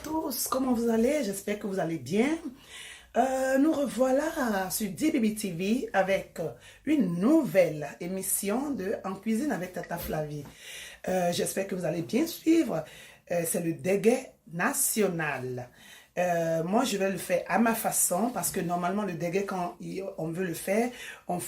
tous, comment vous allez? J'espère que vous allez bien. Nous revoilà sur DBB TV avec une nouvelle émission de En cuisine avec Tata Flavie. J'espère que vous allez bien suivre. C'est le dégué national. Moi, je vais le faire à ma façon parce que normalement, le dégué, quand on veut le faire, on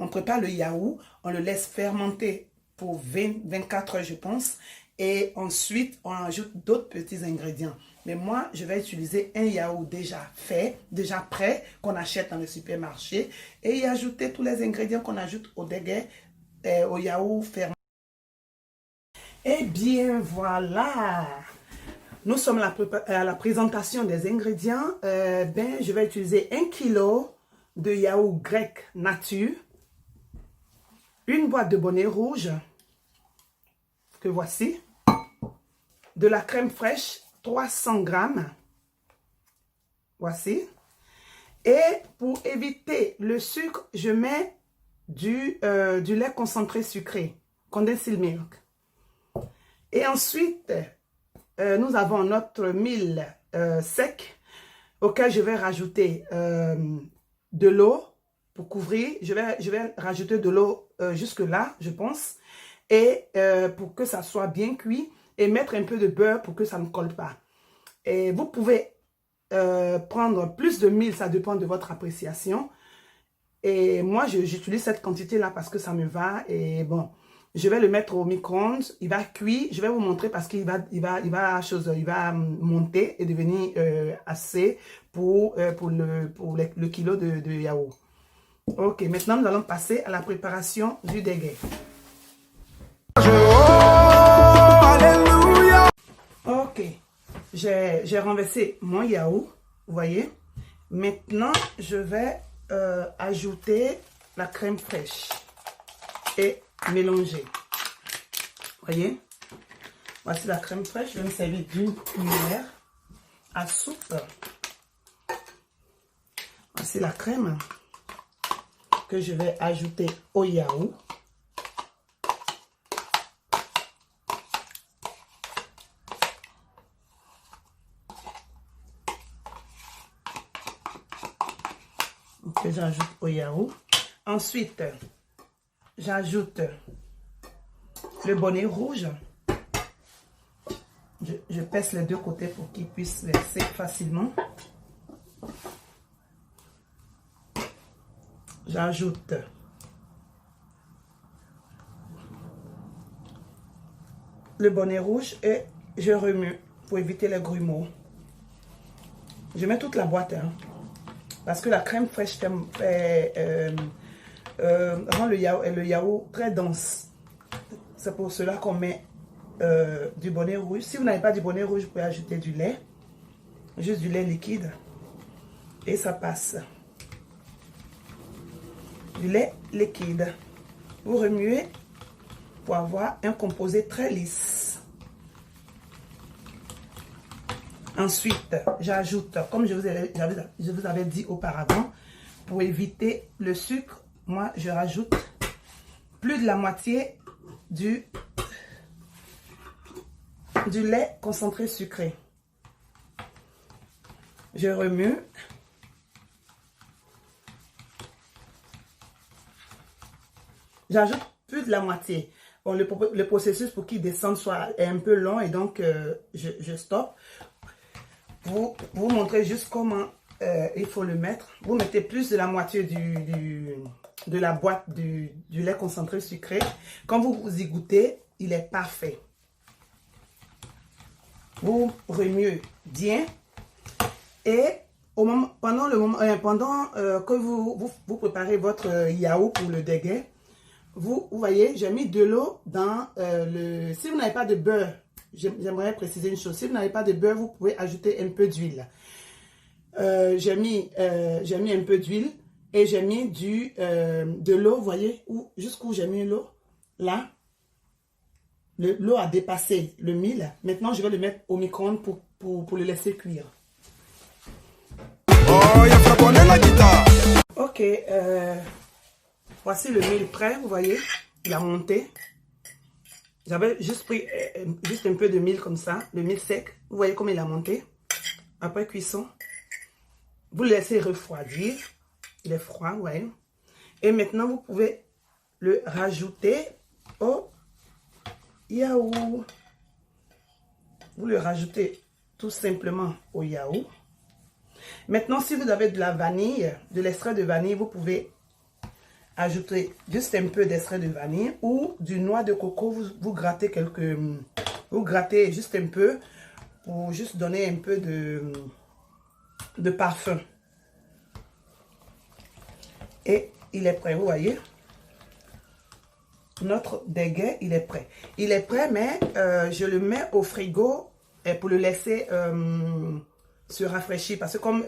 prépare le yaourt, on le laisse fermenter pour 24 heures, je pense. Et ensuite, on ajoute d'autres petits ingrédients. Mais moi, je vais utiliser un yaourt déjà fait, déjà prêt, qu'on achète dans le supermarché. Et y ajouter tous les ingrédients qu'on ajoute au dégué, au yaourt fermenté. Eh bien, voilà. Nous sommes à la présentation des ingrédients. Je vais utiliser 1 kg de yaourt grec nature. Une boîte de bonnet rouge, que voici. De la crème fraîche, 300 grammes. Voici. Et pour éviter le sucre, je mets du lait concentré sucré, condensed milk. Et ensuite, nous avons notre mil sec, auquel je vais rajouter de l'eau pour couvrir. Je vais rajouter de l'eau jusque là, je pense. Et pour que ça soit bien cuit. Et mettre un peu de beurre pour que ça ne colle pas. Et vous pouvez prendre plus de mil, ça dépend de votre appréciation. Et moi, j'utilise cette quantité-là parce que ça me va. Et bon, je vais le mettre au micro-ondes. Il va cuire. Je vais vous montrer parce qu'il va monter et devenir assez pour le kilo de yaourt. Ok, maintenant, nous allons passer à la préparation du dégué. Ok, j'ai renversé mon yaourt, vous voyez. Maintenant, je vais ajouter la crème fraîche et mélanger. Vous voyez, voici la crème fraîche. Je vais me servir d'une cuillère à soupe. Voici la crème que je vais ajouter au yaourt. Que j'ajoute au yaourt. Ensuite, j'ajoute le bonnet rouge. Je pèse les deux côtés pour qu'il puisse verser facilement. J'ajoute le bonnet rouge et je remue pour éviter les grumeaux. Je mets toute la boîte, hein. Parce que la crème fraîche rend le yaourt très dense. C'est pour cela qu'on met du bonnet rouge. Si vous n'avez pas du bonnet rouge, vous pouvez ajouter du lait. Juste du lait liquide. Et ça passe. Du lait liquide. Vous remuez pour avoir un composé très lisse. Ensuite, j'ajoute, comme je vous avais dit auparavant, pour éviter le sucre, moi, je rajoute plus de la moitié du lait concentré sucré. Je remue. J'ajoute plus de la moitié. Bon, le processus pour qu'il descende soit un peu long et donc je stoppe. Vous montrez juste comment il faut le mettre. Vous mettez plus de la moitié de la boîte du lait concentré sucré. Quand vous y goûtez, il est parfait. Vous remuez bien. Et pendant que vous préparez votre yaourt pour le dégué, vous voyez, j'ai mis de l'eau dans le... Si vous n'avez pas de beurre, j'aimerais préciser une chose. Si vous n'avez pas de beurre, vous pouvez ajouter un peu d'huile. J'ai mis un peu d'huile et j'ai mis de l'eau, vous voyez, jusqu'où j'ai mis l'eau. Là, l'eau a dépassé le mil. Maintenant, je vais le mettre au micro-ondes pour le laisser cuire. Oh, il faut connaître la guitare. Ok, voici le mil prêt, vous voyez, il a monté. J'avais juste pris juste un peu de mil comme ça, de mil sec. Vous voyez comme il a monté. Après cuisson, vous le laissez refroidir. Il est froid, vous voyez. Et maintenant, vous pouvez le rajouter au yaourt. Vous le rajoutez tout simplement au yaourt. Maintenant, si vous avez de la vanille, de l'extrait de vanille, vous pouvez ajouter juste un peu d'extrait de vanille ou du noix de coco. Vous grattez vous grattez juste un peu pour juste donner un peu de parfum. Et il est prêt, vous voyez. Notre déguet, il est prêt. Il est prêt, mais je le mets au frigo pour le laisser se rafraîchir. Parce que comme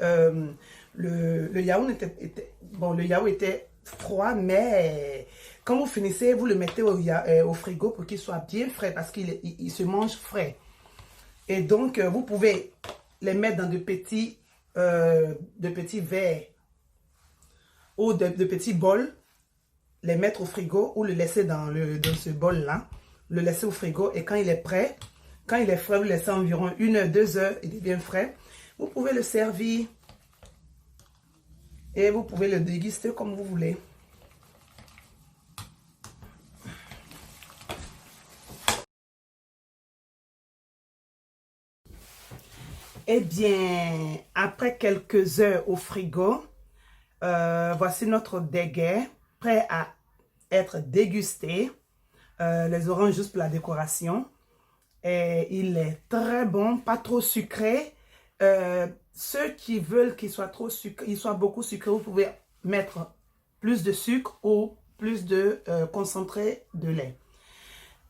le yaourt le yaourt était froid, mais quand vous finissez, vous le mettez au frigo pour qu'il soit bien frais parce qu'il se mange frais. Et donc, vous pouvez les mettre dans de petits verres ou de petits bols, les mettre au frigo ou le laisser dans ce bol-là, le laisser au frigo et quand il est prêt, quand il est frais, vous le laissez environ 1 heure, 2 heures, il est bien frais. Vous pouvez le servir et vous pouvez le déguster comme vous voulez. Eh bien, après quelques heures au frigo, voici notre déguet prêt à être dégusté. Les oranges juste pour la décoration. Et il est très bon, pas trop sucré. Ceux qui veulent qu'il soit trop sucré, il soit beaucoup sucré, vous pouvez mettre plus de sucre ou plus de concentré de lait.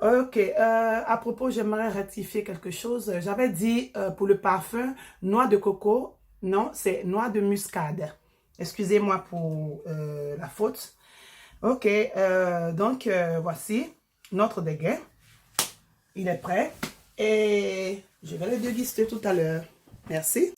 Ok, à propos, j'aimerais rectifier quelque chose. J'avais dit pour le parfum, noix de coco. Non, c'est noix de muscade. Excusez-moi pour la faute. Ok, donc voici notre déguet. Il est prêt et je vais le déguster tout à l'heure. Merci.